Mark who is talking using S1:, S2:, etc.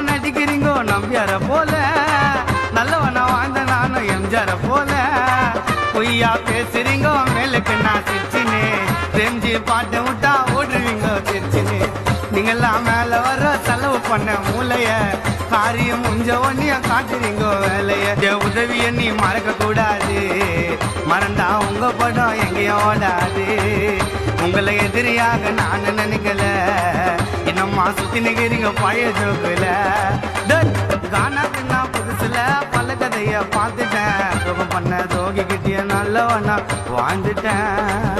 S1: நடிக்கிறீங்கோ நம்பியார போல, நல்லவனா வாழ்ந்த நானும் எம்ஜார போல. பொய்யா பேசுறீங்கோ மேலுக்கு நான் சிரிச்சினே, தெரிஞ்சு பாட்டு விட்டா ஓடுவீங்க தெரிச்சினே. நீங்கெல்லாம் மேல வர செலவு பண்ண மூளைய, காரியம் முஞ்ச ஒன்னிய காட்டுறீங்க வேலைய. உதவிய நீ மறக்க கூடாது, மறந்தா உங்க படம் எங்கேயும் ஓடாது. உங்களை எதிரியாக நான் நினைக்கல, இன்னும்மா சுத்தி நிக்கிறீங்க பழைய ஜோக்குல. கானாக்கு நான் புதுசுல பல கதைய பார்த்துட்டேன், துரோகம் பண்ண துரோகி கிட்டிய நல்லவனா வாழ்ந்துட்டேன்.